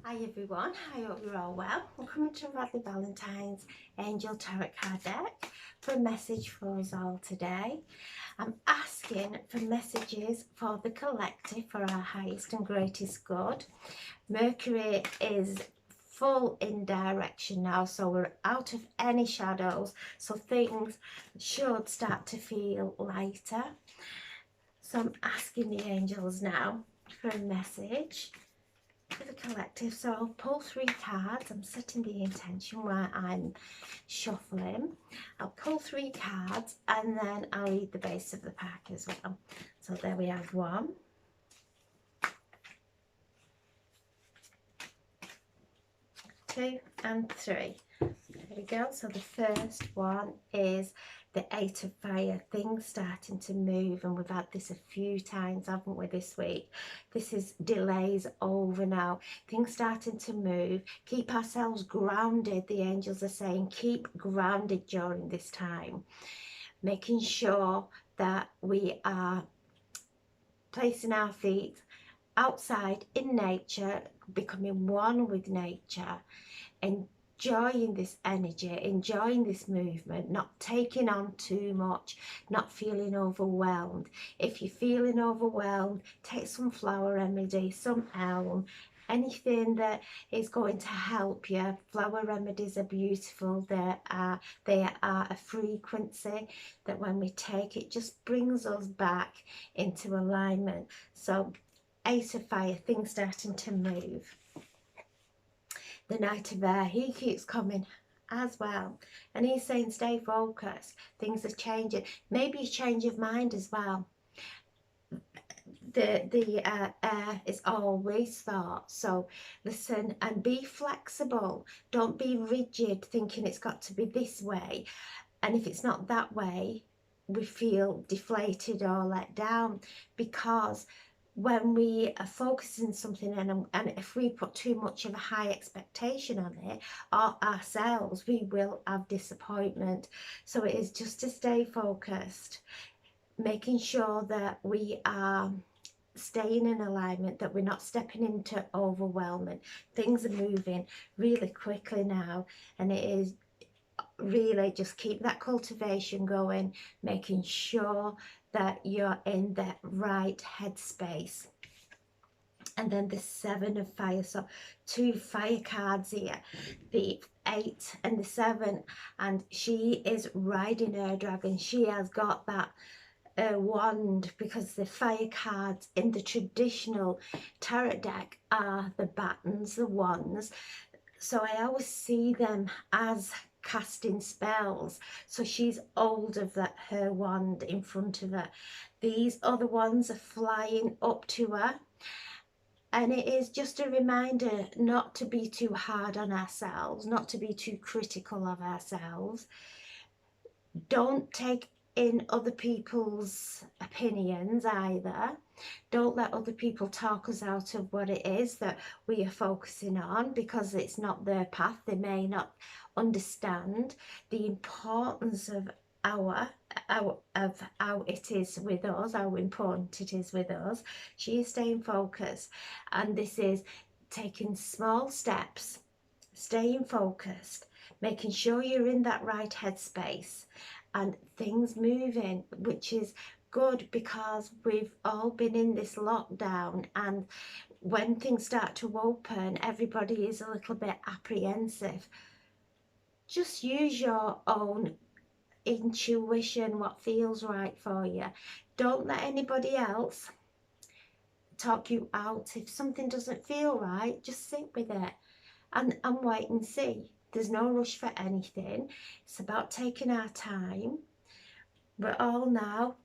Hi everyone, I hope you're all well. I'm coming to Radley Valentine's Angel Tarot card deck for a message for us all today. I'm asking for messages for the collective for our highest and greatest good. Mercury is full in direction now, so we're out of any shadows, so things should start to feel lighter. So I'm asking the angels now for a message for the collective. So I'll pull 3 cards. I'm setting the intention while I'm shuffling. I'll pull 3 cards and then I'll read the base of the pack as well. So there we have 1, 2 and 3. There we go. So the first one is the 8 of fire, things starting to move, and we've had this a few times, haven't we, this week? This is delays over now, things starting to move. Keep ourselves grounded, the angels are saying. Keep grounded during this time, making sure that we are placing our feet outside in nature, becoming one with nature, and enjoying this energy, enjoying this movement, not taking on too much, not feeling overwhelmed. If you're feeling overwhelmed, take some flower remedy, some elm, anything that is going to help you. Flower remedies are beautiful. They are a frequency that when we take it just brings us back into alignment. So 8 of fire, things starting to move. The Knight of Air, he keeps coming as well, and he's saying stay focused, things are changing, maybe a change of mind as well. The air is always thought, so listen and be flexible. Don't be rigid thinking it's got to be this way, and if it's not that way we feel deflated or let down, because when we are focusing something and if we put too much of a high expectation on it or ourselves, we will have disappointment. So it is just to stay focused, making sure that we are staying in alignment, that we're not stepping into overwhelming. Things are moving really quickly now, and it is really just keep that cultivation going, making sure that you're in the right headspace. And then the 7 of fire, so 2 fire cards here, the 8 and the 7, and she is riding her dragon. She has got that wand, because the fire cards in the traditional tarot deck are the battens, the wands. So I always see them as casting spells. So she's holding her wand in front of her. These other ones are flying up to her, and it is just a reminder not to be too hard on ourselves, not to be too critical of ourselves. Don't take in other people's opinions either. Don't let other people talk us out of what it is that we are focusing on, because it's not their path. They may not understand the importance of of how it is with us, how important it is with us. She is staying focused, and this is taking small steps, staying focused, making sure you're in that right headspace and things moving, which is good, because we've all been in this lockdown, and when things start to open, everybody is a little bit apprehensive. Just use your own intuition, what feels right for you. Don't let anybody else talk you out. If something doesn't feel right, just sit with it and wait and see. There's no rush for anything. It's about taking our time. We're all now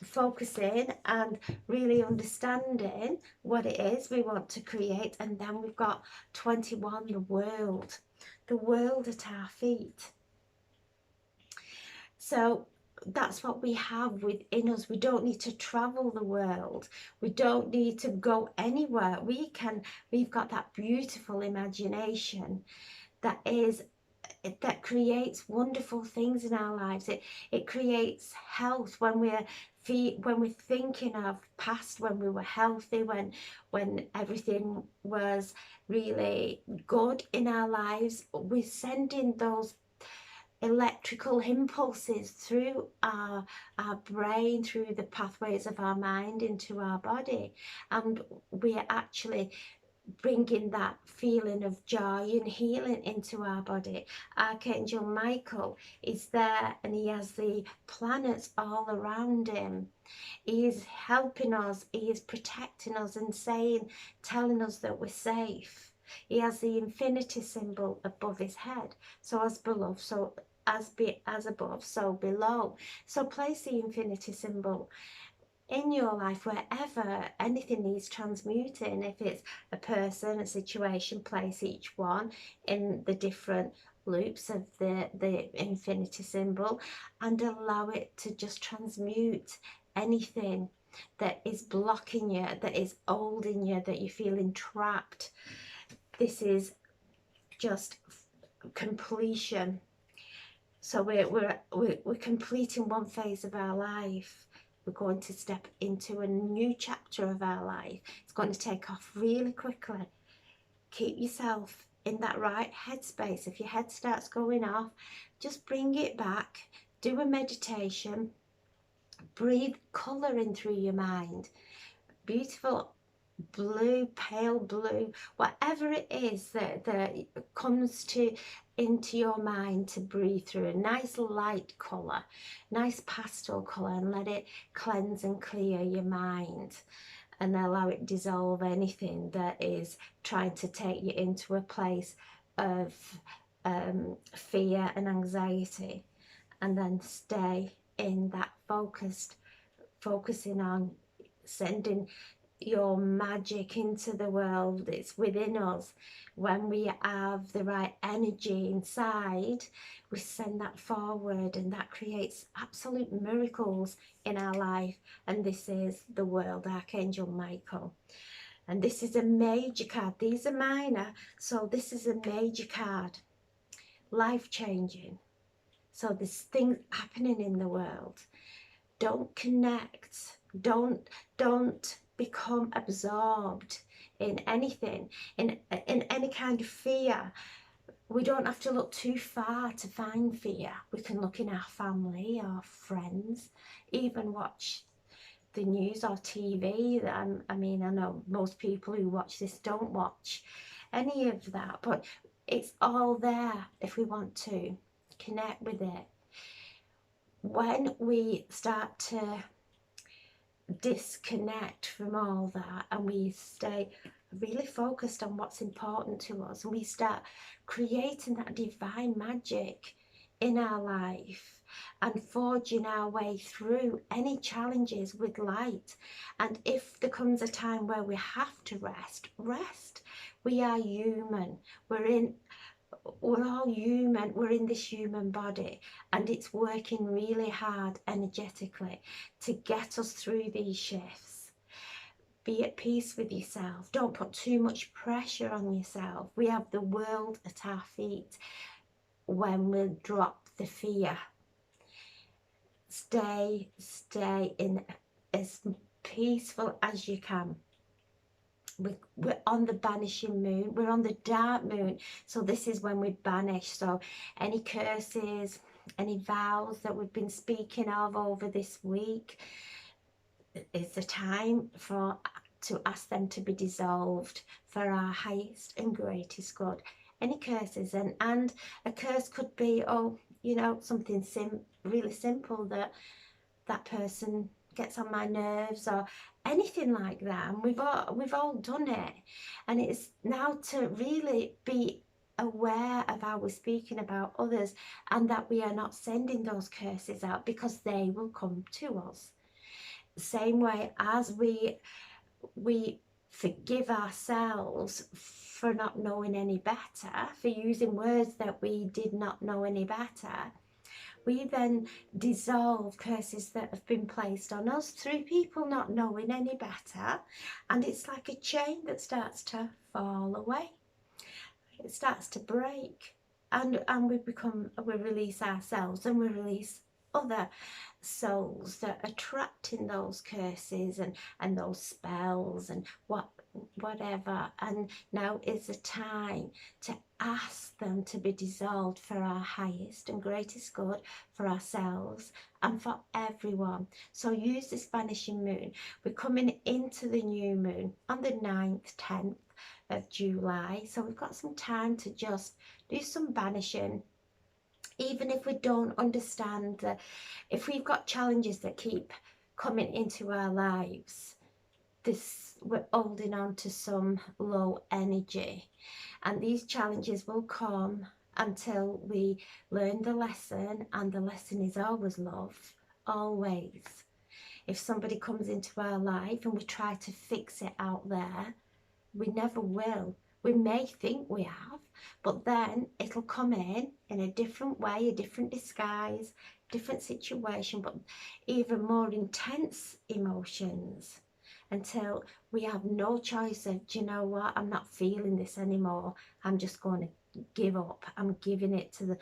focusing and really understanding what it is we want to create. And then we've got 21, the world at our feet. So that's what we have within us. We don't need to travel the world. We don't need to go anywhere. We've got that beautiful imagination that creates wonderful things in our lives. It creates health when we're when we're thinking of past, when we were healthy, when everything was really good in our lives, we're sending those electrical impulses through our brain, through the pathways of our mind into our body, and we're actually bringing that feeling of joy and healing into our body. Archangel Michael is there, and he has the planets all around him. He is helping us, he is protecting us and telling us that we're safe. He has the infinity symbol above his head. So as below, so as above, so below. So place the infinity symbol in your life wherever anything needs transmuting. If it's a person, a situation, place each one in the different loops of the infinity symbol and allow it to just transmute anything that is blocking you, that is holding you, that you're feeling trapped. This is just completion. So we're completing one phase of our life. We're going to step into a new chapter of our life. It's going to take off really quickly. Keep yourself in that right headspace. If your head starts going off, just bring it back. Do a meditation. Breathe colour in through your mind. Beautiful blue, pale blue, whatever it is that comes into your mind to breathe through. A nice light colour, nice pastel colour, and let it cleanse and clear your mind and allow it dissolve anything that is trying to take you into a place of fear and anxiety. And then stay in that focusing on sending your magic into the world. It's within us. When we have the right energy inside, we send that forward, and that creates absolute miracles in our life. And this is the world Archangel Michael. And this is a major card. These are minor, so this is a major card. Life-changing. So there's things happening in the world. Don't connect. Don't become absorbed in anything, in any kind of fear. We don't have to look too far to find fear. We can look in our family, our friends, even watch the news or TV. I mean, I know most people who watch this don't watch any of that, but it's all there if we want to connect with it. When we start to disconnect from all that and we stay really focused on what's important to us, and we start creating that divine magic in our life and forging our way through any challenges with light. And if there comes a time where we have to rest. We are human. We're all human. We're in this human body, and it's working really hard energetically to get us through these shifts. Be at peace with yourself. Don't put too much pressure on yourself. We have the world at our feet when we drop the fear. Stay in as peaceful as you can. We're on the banishing moon. We're on the dark moon. So this is when we banish. So any curses, any vows that we've been speaking of over this week, it's the time to ask them to be dissolved for our highest and greatest good. Any curses, and a curse could be, oh, you know, something really simple, that person gets on my nerves, or anything like that. And we've all done it, and it's now to really be aware of how we're speaking about others, and that we are not sending those curses out, because they will come to us. Same way as we forgive ourselves for not knowing any better, for using words that we did not know any better, we then dissolve curses that have been placed on us through people not knowing any better. And it's like a chain that starts to fall away. It starts to break, and we release ourselves, and we release other souls that are trapped in those curses and those spells and whatever. And now is the time to ask them to be dissolved for our highest and greatest good, for ourselves and for everyone. So use this vanishing moon. We're coming into the new moon on the 9th, 10th of July, so we've got some time to just do some banishing. Even if we don't understand, if we've got challenges that keep coming into our lives, we're holding on to some low energy, and these challenges will come until we learn the lesson, and the lesson is always love, always. If somebody comes into our life and we try to fix it out there, we never will. We may think we have, but then it'll come in a different way, a different disguise, different situation, but even more intense emotions, until we have no choice of, do you know what, I'm not feeling this anymore. I'm just going to give up. I'm giving it to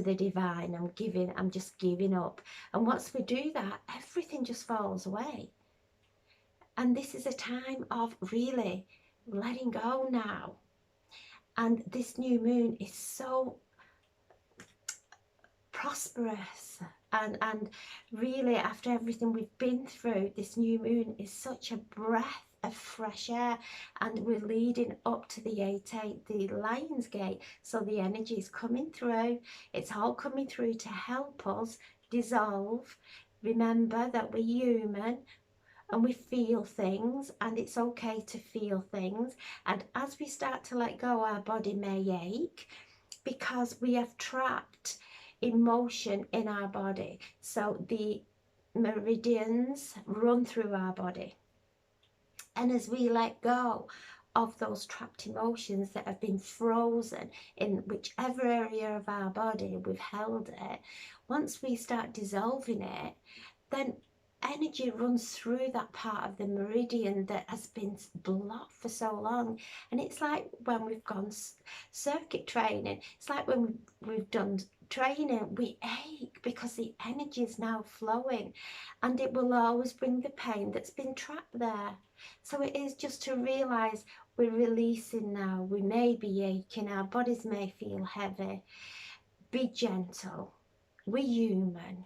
the divine. I'm just giving up. And once we do that, everything just falls away. And this is a time of really letting go now. And this new moon is so prosperous, and really, after everything we've been through, this new moon is such a breath of fresh air. And we're leading up to the 8-8, the Lion's Gate, so the energy is coming through. It's all coming through to help us dissolve. Remember that we're human and we feel things, and it's okay to feel things. And as we start to let go, our body may ache because we have trapped emotion in our body. So the meridians run through our body, and as we let go of those trapped emotions that have been frozen in whichever area of our body we've held it, once we start dissolving it, then energy runs through that part of the meridian that has been blocked for so long. And it's like when we've gone circuit training, it's like when we've done training, we ache because the energy is now flowing, and it will always bring the pain that's been trapped there. So it is just to realize we're releasing now. We may be aching, our bodies may feel heavy. Be gentle, we're human.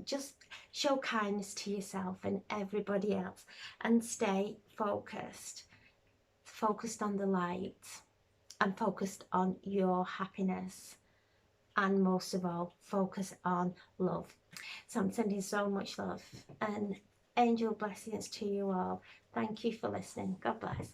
Just show kindness to yourself and everybody else, and stay focused on the light, and focused on your happiness, and most of all, focus on love. So I'm sending so much love and angel blessings to you all. Thank you for listening. God bless.